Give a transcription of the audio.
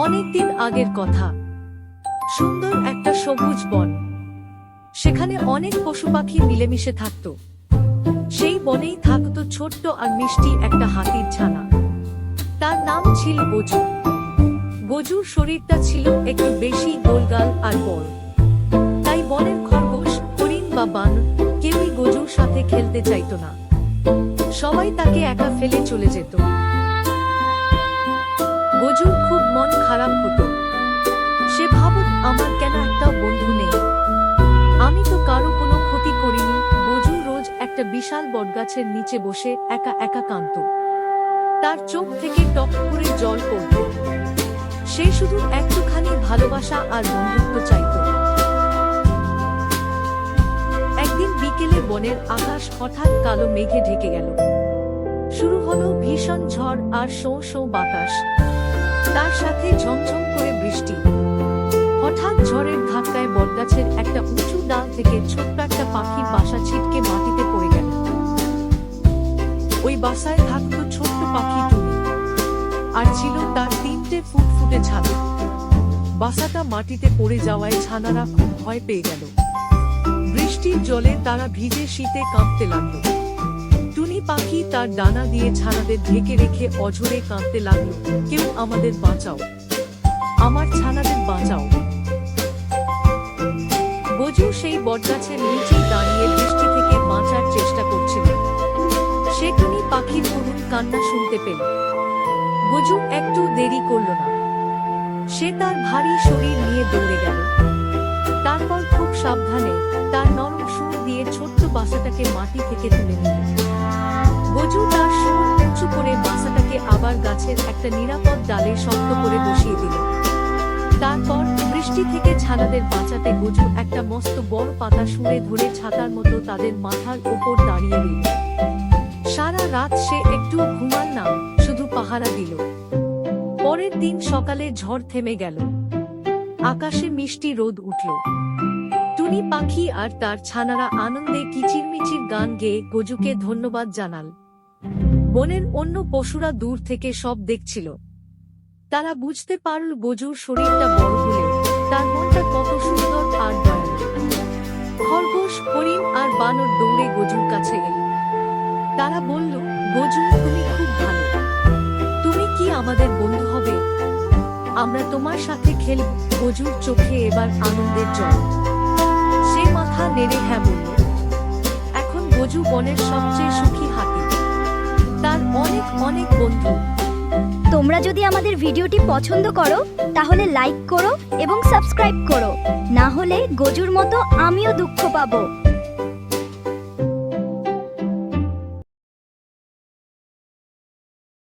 অনেকদিন আগের কথা। সুন্দর একটা সবুজ বন, সেখানে অনেক পশু পাখি মিলেমিশে থাকত। সেই বনেই থাকত ছোট্ট আর মিষ্টি একটা হাতির ছানা। তার নাম ছিল গজু। গজুর শরীরটা ছিল একটু বেশি গোলগাল আর বড়, তাই বনের খরগোশ, হরিণ বা বানর কেউই গজুর সাথে খেলতে চাইত না। সবাই তাকে একা ফেলে চলে যেত। গজুর খুব মন খারাপ হতো। সে ভাবত, আমার কেন একটা বন্ধু নেই? আমি তো কারো কোনো ক্ষতি করিনি। গজু রোজ একটা বিশাল বটগাছের নিচে বসে একা একা কাঁদত। তার চোখ থেকে টপ করে জল পড়ত। সে শুধু একটুখানি ভালোবাসা আর বন্ধুত্ব চাইত। একদিন বিকেলে বনের আকাশ হঠাৎ কালো মেঘে ঢেকে গেল। শুরু হলো ভীষণ ঝড় আর শোঁ শোঁ বাতাস, তার সাথে ঝমঝম করে বৃষ্টি। হঠাৎ ঝড়ের ধাক্কায় বটগাছের একটা উঁচু ডাল থেকে ছোট্ট একটা পাখির বাসা ছিটকে মাটিতে পড়ে গেল। ওই বাসায় থাকতো ছোট্ট পাখি টুনি, আর ছিল তার 3টে ফুটফুটে ছানা। বাসাটা মাটিতে পড়ে যাওয়ায় ছানারা খুব ভয় পেয়ে গেল। বৃষ্টির জলে তারা ভিজে শীতে কাঁপতে লাগলো। টুনি পাখি তার ডানা দিয়ে ছানাদের ঢেকে রেখে অঝরে কাঁদতে লাগলো, কেউ আমাদের বাঁচাও, আমার ছানাদের বাঁচাও। গজু সেই বটগাছের নিচেই দাঁড়িয়ে বৃষ্টি থেকে বাঁচার চেষ্টা করছিল। সে টুনি পাখির করুণ কান্না শুনতে পেল। গজু একটু দেরি করল না। সে তার ভারী শরীর নিয়ে দৌড়ে গেল। তারপর খুব সাবধানে তার নরম সুর দিয়ে ছোট্ট বাসাটাকে মাটি থেকে তুলে নিল। গজু তার সুর উঁচু করে বাসাটাকে আবার গাছের একটা নিরাপদ ডালে শক্ত করে বসিয়ে দিল। তারপর বৃষ্টি থেকে ছানাদের বাঁচাতে গজু একটা মস্ত বড় পাতা শুঁড়ে ধরে ছাতার মতো তাদের মাথার ওপর দাঁড়িয়ে রইল। সারা রাত সে একটু ঘুমান না, শুধু পাহারা দিল। পরের দিন সকালে ঝড় থেমে গেল। আকাশে মিষ্টি রোদ উঠল। টুনি পাখি আর তার ছানারা আনন্দে কিচিরমিচির গান গেয়ে গজুকে ধন্যবাদ জানাল। বনের অন্য পশুরা দূর থেকে সব দেখছিল। তারা বুঝতে পারল গজুর শরীরটা বড় হলেও তার মনটা কত সুন্দর আর দয়ালু। খরগোশ, হরিণ আর বানর দৌড়ে গজুর কাছে এল। তারা বলল, গজু, তুমি খুব ভালো। তুমি কি আমাদের বন্ধু হবে? আমরা তোমার সাথে খেলব। গজুর চোখে এবার আনন্দের জল। সে মাথা নেড়ে হ্যাঁ বলল। এখন গজু বনের সবচেয়ে সুখী হাতি। তার অনেক অনেক বন্ধু। তোমরা যদি আমাদের ভিডিওটি পছন্দ করো তাহলে লাইক করো এবং সাবস্ক্রাইব করো, না হলে গজুর মতো আমিও দুঃখ পাবো।